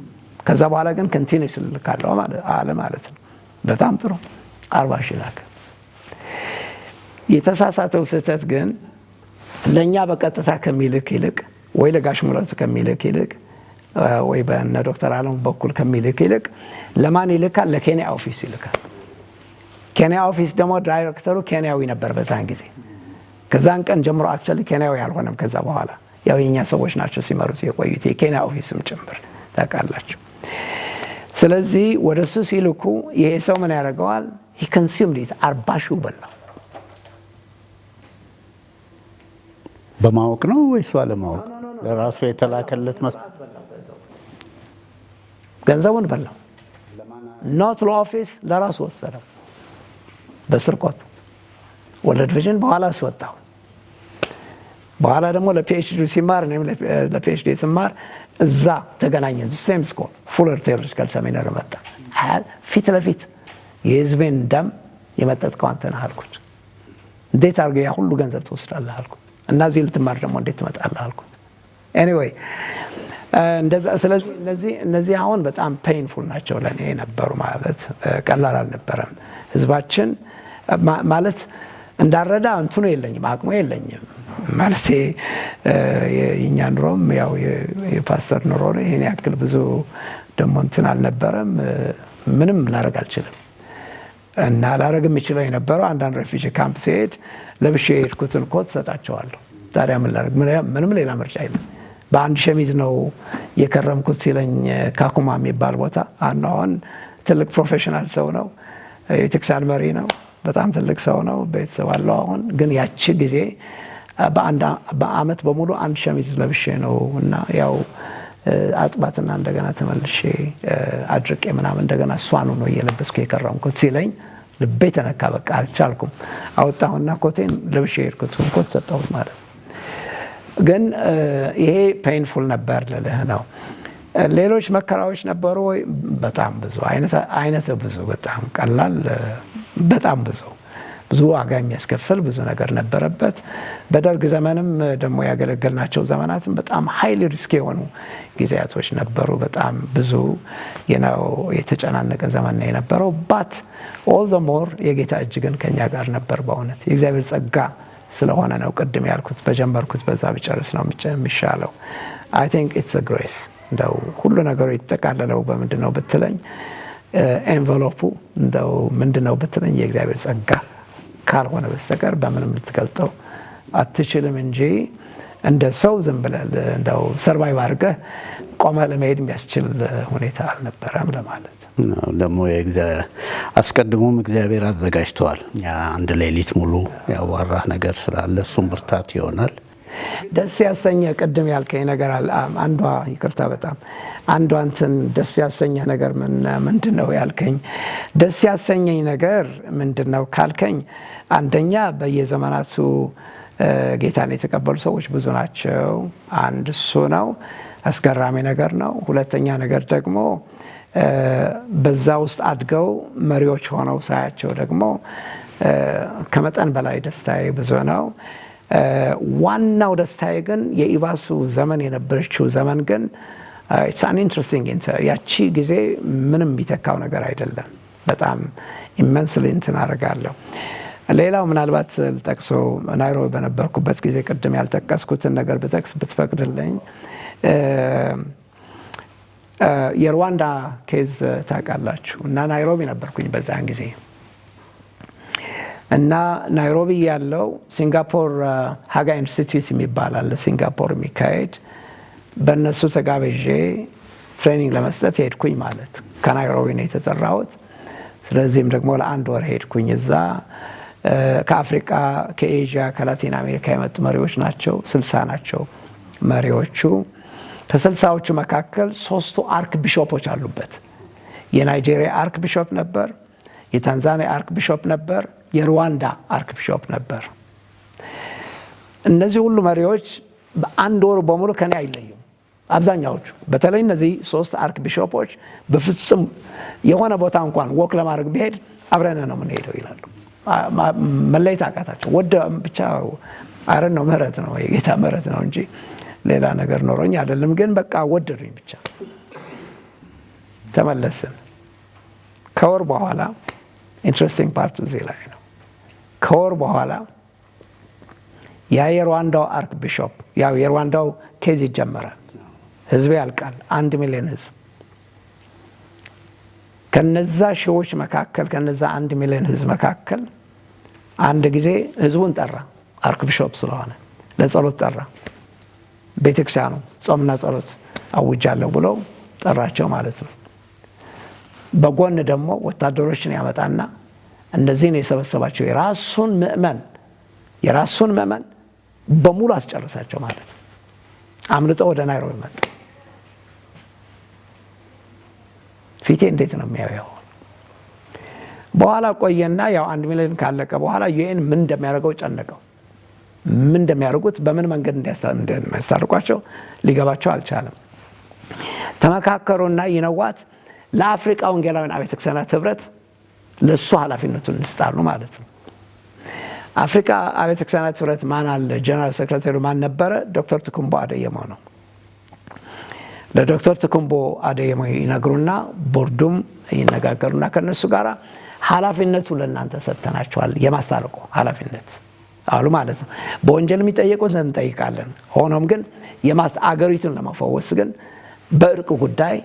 ከዛ በኋላ ግን ኮንቲኒስ ልካለሁ አለ ማለት ነው። በጣም ጥሩ 40 ሺህ ላከ። የተሳሳተው ስህተት ግን ለእኛ በቀጥታ ከሚልክ ይልቅ ወይ ለጋሽ ሙላቱ ከሚልክ ይልቅ ወይ በእነ ዶክተር አለሙ በኩል ከሚልክ ይልቅ ለማን ይልካል? ለኬንያ ኦፊስ ይልካል። ኬንያ ኦፊስ ደግሞ ዳይሬክተሩ ኬንያዊ ነበር በዛን ጊዜ። ከዛን ቀን ጀምሮ አክቹዋሊ ኬንያዊ አልሆነም። ከዛ በኋላ ያው የኛ ሰዎች ናቸው ሲመሩት የቆዩት የኬንያ ኦፊስም ጭምር ታውቃላችሁ። ስለዚህ ወደሱ ሲልኩ ይሄ ሰው ምን ያደርገዋል? he consumed it 40 ሺህ በላው። በማወቅ ነው ወይስ ባለማወቅ? ለራሱ የተላከለት ገንዘቡን በላው። ኖት ለኦፊስ ለራሱ ወሰደው በስርቆት። ወርልድ ቪዥን በኋላ አስወጣው። በኋላ ደግሞ ለፒኤችዲ ሲማር እኔም ለፒኤችዲ ስማር እዛ ተገናኘን። ሴም ስኮል ፉለር ቴዎሎጂካል ሰሚናሪ መጣ። ፊት ለፊት የህዝቤን ደም የመጠጥከው አንተ ነህ አልኩት። እንዴት አድርገህ ያ ሁሉ ገንዘብ ትወስዳለህ አልኩት። እና እዚህ ልትማር ደግሞ እንዴት ትመጣለህ አልኩት። ኤኒዌይ እንደዛ። ስለዚህ እነዚህ አሁን በጣም ፔይንፉል ናቸው ለእኔ ነበሩ። ማለት ቀላል አልነበረም። ህዝባችን ማለት እንዳረዳ እንትኑ የለኝም፣ አቅሙ የለኝም። ማለት የእኛ ኑሮም ያው የፓስተር ኑሮ ነው። ይሄን ያክል ብዙ ደግሞ እንትን አልነበረም። ምንም ላደርግ አልችልም። እና ላደርግ የምችለው የነበረው አንዳንድ ሬፊጂ ካምፕ ሲሄድ ለብሼ የሄድኩትን ኮት ሰጣቸዋለሁ። ታዲያ ምን ላደርግ? ምንም ሌላ ምርጫ የለም። በአንድ ሸሚዝ ነው የከረምኩት ሲለኝ ካኩማ የሚባል ቦታ አሁን ትልቅ ፕሮፌሽናል ሰው ነው፣ የቤተክርስቲያን መሪ ነው፣ በጣም ትልቅ ሰው ነው፣ ቤተሰብ አለው። አሁን ግን ያቺ ጊዜ በአመት በሙሉ አንድ ሸሚዝ ለብሼ ነው እና ያው አጥባትና እንደገና ተመልሼ አድርቄ ምናምን እንደገና እሷኑ ነው እየለበስኩ የከረምኩት ሲለኝ ልቤ ተነካ። በቃ አልቻልኩም። አወጣሁና ኮቴን ለብሼ የሄድኩትን ኮት ሰጠሁት ማለት ነው። ግን ይሄ ፔይንፉል ነበር ልልህ ነው። ሌሎች መከራዎች ነበሩ ወይ? በጣም ብዙ አይነት ብዙ፣ በጣም ቀላል በጣም ብዙ ዋጋ የሚያስከፍል ብዙ ነገር ነበረበት። በደርግ ዘመንም ደግሞ ያገለገልናቸው ዘመናትም በጣም ሃይሊ ሪስክ የሆኑ ጊዜያቶች ነበሩ። በጣም ብዙ የተጨናነቀ ዘመን ነው የነበረው። ባት ኦል ዘ ሞር የጌታ እጅ ግን ከኛ ጋር ነበር። በእውነት የእግዚአብሔር ጸጋ ስለሆነ ነው ቅድም ያልኩት። በጀመርኩት በዛ ብጨርስ ነው የሚሻለው። አይ ቲንክ ኢትስ አ ግሬስ። እንደው ሁሉ ነገሩ የተጠቃለለው በምንድን ነው ብትለኝ፣ ኤንቨሎፑ እንደው ምንድን ነው ብትለኝ የእግዚአብሔር ጸጋ ካልሆነ በስተቀር በምንም ልትገልጠው አትችልም እንጂ እንደ ሰው ዝም ብለህ እንደው ሰርቫይቭ አድርገህ ቆመህ ለመሄድ የሚያስችል ሁኔታ አልነበረም ለማለት ነው። ደግሞ አስቀድሞም እግዚአብሔር አዘጋጅተዋል። አንድ ሌሊት ሙሉ ያዋራህ ነገር ስላለ እሱም ብርታት ይሆናል። ደስ ያሰኘ ቅድም ያልከኝ ነገር አለ። አንዷ ይቅርታ፣ በጣም አንዷ እንትን ደስ ያሰኘ ነገር ምንድን ነው ያልከኝ? ደስ ያሰኘኝ ነገር ምንድን ነው ካልከኝ፣ አንደኛ በየዘመናቱ ጌታን የተቀበሉ ሰዎች ብዙ ናቸው። አንድ እሱ ነው፣ አስገራሚ ነገር ነው። ሁለተኛ ነገር ደግሞ በዛ ውስጥ አድገው መሪዎች ሆነው ሳያቸው ደግሞ ከመጠን በላይ ደስታዬ ብዙ ነው። ዋናው ደስታዬ ግን የኢባሱ ዘመን የነበረችው ዘመን ግን ኢትስ ኢንትረስቲንግ። ያቺ ጊዜ ምንም የሚተካው ነገር አይደለም። በጣም ኢመንስሊ እንትን አደርጋለሁ። ሌላው ምናልባት ልጠቅሰው ናይሮቢ በነበርኩበት ጊዜ ቅድም ያልጠቀስኩትን ነገር ብጠቅስ ብትፈቅድልኝ፣ የሩዋንዳ ኬዝ ታውቃላችሁ። እና ናይሮቢ ነበርኩኝ በዛን ጊዜ እና ናይሮቢ ያለው ሲንጋፖር ሀጋ ኢንስቲትዩት የሚባል አለ ሲንጋፖር የሚካሄድ፣ በእነሱ ተጋብዤ ትሬኒንግ ለመስጠት ሄድኩኝ። ማለት ከናይሮቢ ነው የተጠራሁት። ስለዚህም ደግሞ ለአንድ ወር ሄድኩኝ እዛ። ከአፍሪካ፣ ከኤዥያ፣ ከላቲን አሜሪካ የመጡ መሪዎች ናቸው። 60 ናቸው መሪዎቹ። ከ60ዎቹ መካከል 3ቱ አርክ ቢሾፖች አሉበት። የናይጄሪያ አርክ ቢሾፕ ነበር፣ የታንዛኒያ አርክ ቢሾፕ ነበር፣ የሩዋንዳ አርክ ቢሾፕ ነበር። እነዚህ ሁሉ መሪዎች በአንድ ወር በሙሉ ከኔ አይለዩም። አብዛኛዎቹ በተለይ እነዚህ 3 አርክ ቢሾፖች በፍጹም የሆነ ቦታ እንኳን ወክ ለማድረግ ቢሄድ አብረን ነው የምንሄደው ይላሉ። መለየት አቃታቸው። ወደ ብቻ አረን ነው፣ ምህረት ነው፣ የጌታ ምህረት ነው እንጂ ሌላ ነገር ኖሮኝ አይደለም። ግን በቃ ወደዱኝ ብቻ። ተመለስን። ከወር በኋላ ኢንትረስቲንግ ፓርት እዚህ ላይ ነው። ከወር በኋላ ያ የሩዋንዳው አርክ ቢሾፕ፣ ያው የሩዋንዳው ኬዝ ይጀመራል። ህዝብ ያልቃል፣ 1 ሚሊዮን ህዝብ። ከነዛ ሺዎች መካከል ከነዛ 1 ሚሊዮን ህዝብ መካከል አንድ ጊዜ ህዝቡን ጠራ። አርክ ቢሾፕ ስለሆነ ለጸሎት ጠራ። ቤተክርስቲያኑ ጾምና ጸሎት አውጃለሁ ብሎ ጠራቸው ማለት ነው። በጎን ደግሞ ወታደሮችን ያመጣና እነዚህን የሰበሰባቸው የራሱን ምዕመን በሙሉ አስጨረሳቸው ማለት ነው። አምልጦ ወደ ናይሮቢ መጣ። ፊቴ እንዴት ነው የሚያየው? በኋላ ቆየና ያው 1 ሚሊዮን ካለቀ በኋላ ዩኤን ምን እንደሚያደርገው ጨነቀው። ምን እንደሚያደርጉት በምን መንገድ እንደሚያስታርቋቸው ሊገባቸው አልቻለም። ተመካከሩና ይነዋት ለአፍሪካ ወንጌላውያን አብያተ ክርስቲያናት ህብረት ለሱ ኃላፊነቱን እንስጣሉ ማለት ነው። አፍሪካ አብያተ ክርስቲያናት ህብረት ማን አለ? ጀነራል ሴክሬታሪ ማን ነበረ? ዶክተር ትኩምቦ አደየሞ ነው። ለዶክተር ትኩምቦ አደየሞ ይነግሩና ቦርዱም ይነጋገሩና ከነሱ ጋር ኃላፊነቱ ለእናንተ ሰጥተናቸዋል የማስታረቁ ኃላፊነት አሉ ማለት ነው። በወንጀል የሚጠየቁት እንጠይቃለን። ሆኖም ግን አገሪቱን ለመፈወስ ግን በእርቅ ጉዳይ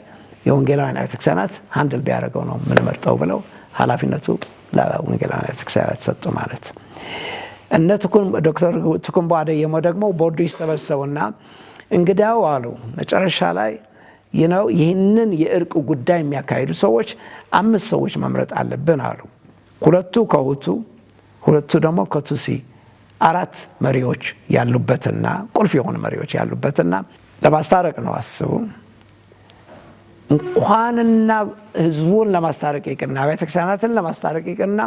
የወንጌላውያን አብያተ ክርስቲያናት ሃንድል ቢያደርገው ነው ምንመርጠው ብለው ኃላፊነቱ ለወንጌላውያን አብያተ ክርስቲያናት ሰጡ ማለት። እነ ዶክተር ትኩምቦ አደየሞ ደግሞ ቦርዱ ይሰበሰቡና እንግዲያው አሉ መጨረሻ ላይ ይህንን የእርቅ ጉዳይ የሚያካሂዱ ሰዎች 5 ሰዎች መምረጥ አለብን አሉ። 2 ከሁቱ 2 ደግሞ ከቱሲ 4 መሪዎች ያሉበትና ቁልፍ የሆኑ መሪዎች ያሉበትና ለማስታረቅ ነው። አስቡ እንኳንና ህዝቡን ለማስታረቅ ይቅርና አብያተ ክርስቲያናትን ለማስታረቅ ይቅርና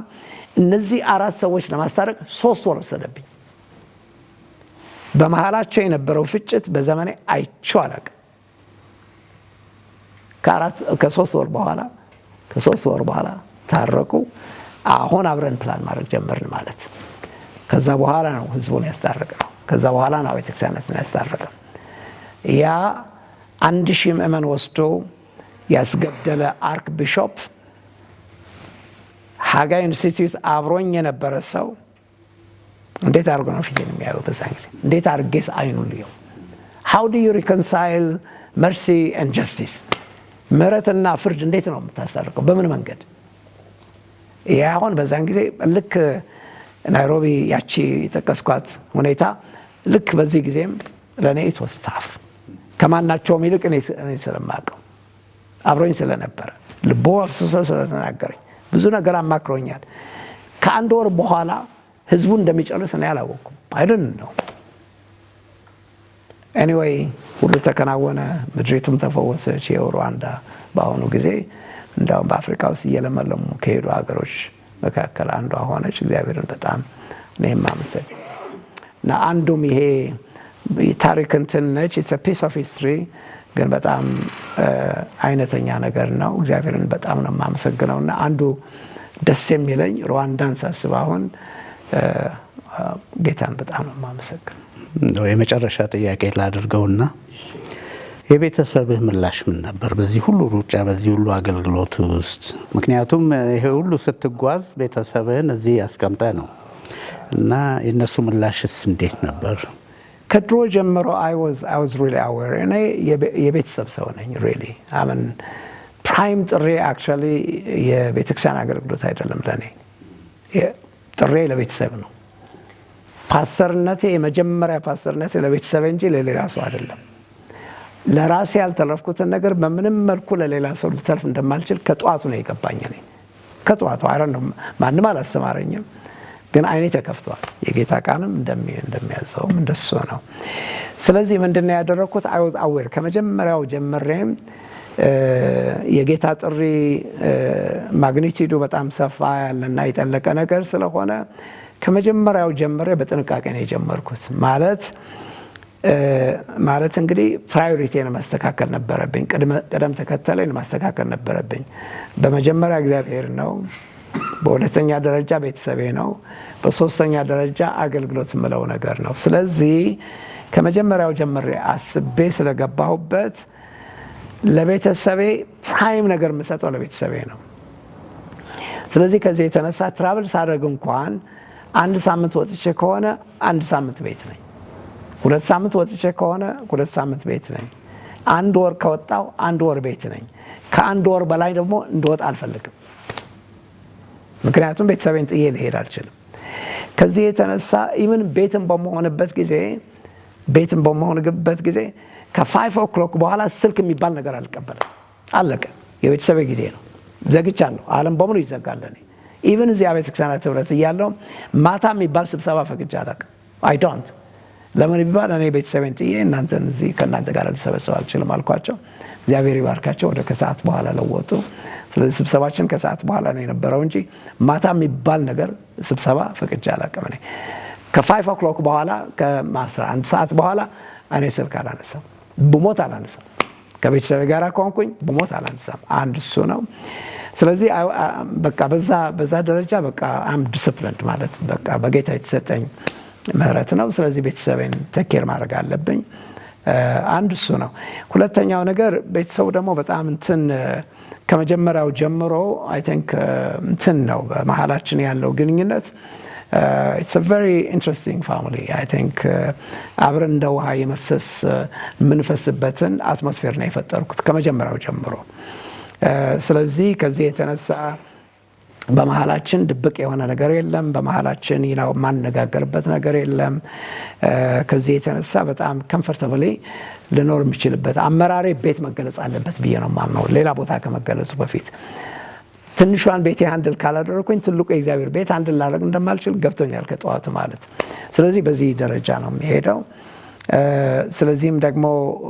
እነዚህ 4 ሰዎች ለማስታረቅ 3 ወር ወሰደብኝ። በመሃላቸው የነበረው ፍጭት በዘመኔ አይቼው አላውቅም። ከ3 ወር በኋላ ታረቁ። አሁን አብረን ፕላን ማድረግ ጀመርን ማለት። ከዛ በኋላ ነው ህዝቡን ያስታረቀው። ከዛ በኋላ ነው አብያተ ክርስቲያናትን ያስታረቀው። ያ 1000 ምእመን ወስዶ ያስገደለ አርክ ቢሾፕ ሀጋይ ኢንስቲትዩት አብሮኝ የነበረ ሰው እንዴት አድርጎ ነው ፊቴን የሚያየው? በዛን ጊዜ እንዴት አድርጌስ አይኑን ልየው? how do you reconcile mercy and justice? ምህረትና ፍርድ እንዴት ነው የምታስታርቀው? በምን መንገድ? ያ አሁን በዛን ጊዜ ልክ ናይሮቢ ያቺ የጠቀስኳት ሁኔታ ልክ በዚህ ጊዜም ለእኔ ተወስታፍ ከማናቸውም ይልቅ እኔ ስለማውቀው አብሮኝ ስለነበረ ልቦ አፍስሶ ስለተናገረኝ ብዙ ነገር አማክሮኛል። ከአንድ ወር በኋላ ህዝቡ እንደሚጨርስ እኔ አላወቅኩም። አይደን ነው ኤኒዌይ ሁሉ ተከናወነ። ምድሪቱም ተፈወሰች። የሩዋንዳ በአሁኑ ጊዜ እንዳውም በአፍሪካ ውስጥ እየለመለሙ ከሄዱ ሀገሮች መካከል አንዷ ሆነች። እግዚአብሔርን በጣም እኔም አመሰግ እና አንዱም ይሄ ታሪክ እንትን ነች። it's a piece of history ግን በጣም አይነተኛ ነገር ነው። እግዚአብሔርን በጣም ነው የማመሰግነውና አንዱ ደስ የሚለኝ ሩዋንዳን ሳስብ አሁን ጌታን በጣም ነው የማመሰግነው። የመጨረሻ ጥያቄ ላድርገውና የቤተሰብህ ምላሽ ምን ነበር በዚህ ሁሉ ሩጫ በዚህ ሁሉ አገልግሎት ውስጥ? ምክንያቱም ይሄ ሁሉ ስትጓዝ ቤተሰብህን እዚህ ያስቀምጠህ ነው እና የነሱ ምላሽስ እንዴት ነበር? ከድሮ ጀምሮ I was really aware እኔ የቤተሰብ ሰው ነኝ። really አምን ፕራይም ጥሬ actually የቤተክርስቲያን አገልግሎት አይደለም ለኔ ጥሬ ለቤተሰብ ነው። ፓስተርነቴ የመጀመሪያ ፓስተርነቴ ለቤተሰብ እንጂ ለሌላ ሰው አይደለም። ለራሴ ያልተረፍኩትን ነገር በምንም መልኩ ለሌላ ሰው ልተርፍ እንደማልችል ከጧቱ ነው የገባኝ። እኔ ከጧቱ አይደለም ማንም አላስተማረኝም፣ ግን አይኔ ተከፍቷል። የጌታ ቃልም እንደሚያዘውም እንደሱ ነው። ስለዚህ ምንድነው ያደረኩት? I was aware ከመጀመሪያው ጀምሬም የጌታ ጥሪ ማግኒቲዩዱ በጣም ሰፋ ያለና የጠለቀ ነገር ስለሆነ ከመጀመሪያው ጀምሬ በጥንቃቄ ነው የጀመርኩት። ማለት እንግዲህ ፕራዮሪቲን ማስተካከል ነበረብኝ። ቀደም ተከተለኝ ማስተካከል ነበረብኝ። በመጀመሪያ እግዚአብሔር ነው፣ በሁለተኛ ደረጃ ቤተሰቤ ነው፣ በሶስተኛ ደረጃ አገልግሎት ምለው ነገር ነው። ስለዚህ ከመጀመሪያው ጀምሬ አስቤ ስለገባሁበት ለቤተሰቤ ፕራይም ነገር የምሰጠው ለቤተሰቤ ነው። ስለዚህ ከዚህ የተነሳ ትራቭል ሳደርግ እንኳን 1 ሳምንት ወጥቼ ከሆነ 1 ሳምንት ቤት ነኝ። 2 ሳምንት ወጥቼ ከሆነ 2 ሳምንት ቤት ነኝ። 1 ወር ከወጣው 1 ወር ቤት ነኝ። ከ1 ወር በላይ ደግሞ እንድወጣ አልፈልግም። ምክንያቱም ቤተሰቤን ጥዬ ልሄድ አልችልም። ከዚህ የተነሳ ኢቭን ቤትም በመሆንበት ጊዜ ከ5 o'clock በኋላ ስልክ የሚባል ነገር አልቀበልም። አለቀ። የቤተሰቤ ጊዜ ነው። ዘግቻለሁ። ዓለም በሙሉ ይዘጋል። እኔ ኢቭን እዚህ አብያተ ክርስቲያናት ህብረት እያለሁ ማታ የሚባል ስብሰባ ፈቅጄ አላውቅም። I don't ለምን ቢባል እኔ ቤተሰቤን ጥዬ እናንተን እዚህ ከእናንተ ጋር ልሰበሰብ አልችልም አልኳቸው። እግዚአብሔር ይባርካቸው። ወደ ከሰዓት በኋላ ለወጡ። ስለዚህ ስብሰባችን ከሰዓት በኋላ ነው የነበረው እንጂ ማታ የሚባል ነገር ስብሰባ ፈቅጄ አላውቅም። እኔ ከ5 o'clock በኋላ ከ11 ሰዓት በኋላ እኔ ስልክ አላነሳም፣ ብሞት አላነሳም። ከቤተሰብ ጋር ከሆንኩኝ ብሞት አላነሳም። አንድ እሱ ነው። ስለዚህ በቃ በዛ ደረጃ በቃ አም ዲስፕሊንድ ማለት በቃ በጌታ የተሰጠኝ ምህረት ነው። ስለዚህ ቤተሰቤን ቴኬር ማድረግ አለብኝ። አንድ እሱ ነው። ሁለተኛው ነገር ቤተሰቡ ደግሞ በጣም እንትን ከመጀመሪያው ጀምሮ አይ ቲንክ እንትን ነው በመሀላችን ያለው ግንኙነት it's a very interesting family. I think አብረን እንደ ውሃ የመፍሰስ የምንፈስበትን አትሞስፌር ነው የፈጠርኩት ከመጀመሪያው ጀምሮ። ስለዚህ ከዚህ የተነሳ በመሀላችን ድብቅ የሆነ ነገር የለም። በመሀላችን የማንነጋገርበት ነገር የለም። ከዚህ የተነሳ በጣም ኮምፎርታብሊ ልኖር የምችልበት አመራሬ ቤት መገለጽ አለበት ብዬ ነው የማምነው፣ ሌላ ቦታ ከመገለጹ በፊት። ትንሿን ቤቴ ሃንድል ካላደረኩኝ ትልቁ የእግዚአብሔር ቤት ሃንድል ላደርግ እንደማልችል ገብቶኛል ከጠዋቱ ማለት። ስለዚህ በዚህ ደረጃ ነው የሚሄደው። ስለዚህም ደግሞ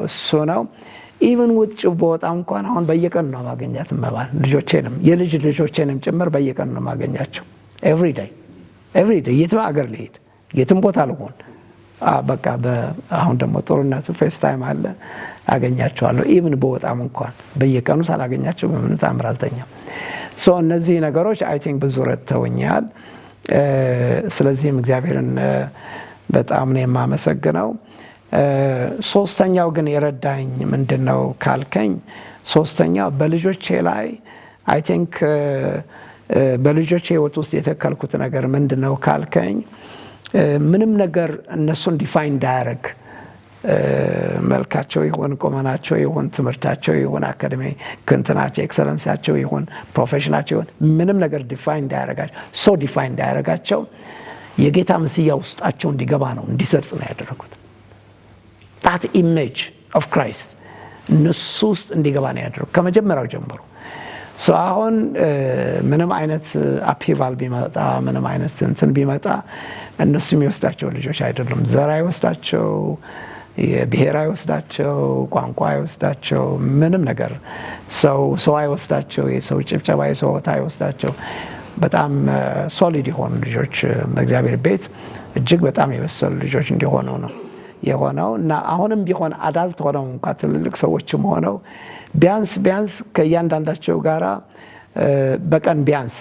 እሱ ነው። ኢቨን ውጭ በወጣ እንኳን አሁን በየቀን ነው ማገኛት መባል ልጆቼንም የልጅ ልጆቼንም ጭምር በየቀን ነው ማገኛቸው። ኤቭሪ ዴይ የትም አገር ልሄድ የትም ቦታ ልሆን በቃ አሁን ደግሞ ጦርነቱ ፌስ ታይም አለ አገኛቸዋለሁ። ኢቭን በወጣም እንኳን በየቀኑ ሳላገኛቸው በምን ታምር አልተኛም። ሶ እነዚህ ነገሮች አይ ቲንክ ብዙ ረድተውኛል። ስለዚህም እግዚአብሔርን በጣም ነው የማመሰግነው። ሶስተኛው ግን የረዳኝ ምንድነው ካልከኝ፣ ሶስተኛው በልጆቼ ላይ አይ ቲንክ በልጆቼ ህይወት ውስጥ የተከልኩት ነገር ምንድነው ካልከኝ፣ ምንም ነገር እነሱን ዲፋይን እንዳያደርግ መልካቸው ይሁን ቁመናቸው ይሁን ትምህርታቸው ይሁን አካዳሚ እንትናቸው ኤክሰለንሳቸው ይሁን ፕሮፌሽናቸው ይሁን ምንም ነገር ዲፋይን እንዳያደርጋቸው የጌታ ምስያ ውስጣቸው እንዲገባ ነው እንዲሰርጽ ነው ያደረኩት። that image of Christ እነሱ ውስጥ እንዲገባ ነው ያደረኩት ከመጀመሪያው ጀምሮ። አሁን ምንም አይነት አፕሂቫል ቢመጣ ምንም አይነት እንትን ቢመጣ እነሱ የሚወስዳቸው ልጆች አይደሉም። ዘር አይወስዳቸው፣ የብሔር አይወስዳቸው፣ ቋንቋ አይወስዳቸው፣ ምንም ነገር ሰው አይወስዳቸው፣ የሰው ጭብጨባ የሰው ወታ አይወስዳቸው። በጣም ሶሊድ የሆኑ ልጆች በእግዚአብሔር ቤት እጅግ በጣም የበሰሉ ልጆች እንዲሆኑ ነው የሆነው። እና አሁንም ቢሆን አዳልት ሆነው እንኳን ትልልቅ ሰዎችም ሆነው ቢያንስ ከእያንዳንዳቸው ጋራ በቀን ቢያንስ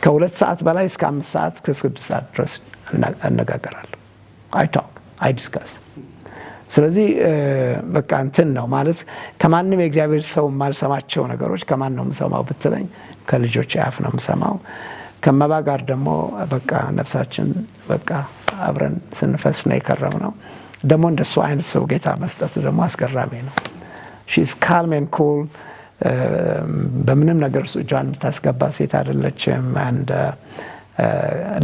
ከ2 ሰዓት በላይ እስከ 5 ሰዓት እስከ 6 ሰዓት ድረስ እነጋገራለሁ። አይ ዲስካስ። ስለዚህ በቃ እንትን ነው ማለት ከማንም የእግዚአብሔር ሰው የማልሰማቸው ነገሮች ከማን ነው የምሰማው ብትለኝ ከልጆች አፍ ነው የምሰማው። ከመባ ጋር ደግሞ በቃ ነፍሳችን በቃ አብረን ስንፈስ ነው የከረምነው። ደግሞ እንደሱ አይነት ሰው ጌታ መስጠት ደግሞ አስገራሚ ነው። she is calm and cool። በምንም ነገር እጇን የምታስገባ ሴት አይደለችም። and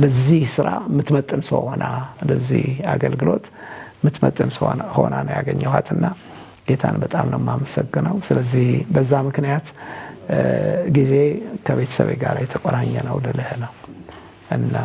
ለዚህ ስራ የምትመጥን ሰው ሆና ለዚህ አገልግሎት የምትመጥን ሰው ሆና ነው ያገኘኋትና ጌታን በጣም ነው የማመሰግነው። ስለዚህ በዛ ምክንያት ጊዜ ከቤተሰቤ ጋር የተቆራኘ ነው ልልህ ነው እና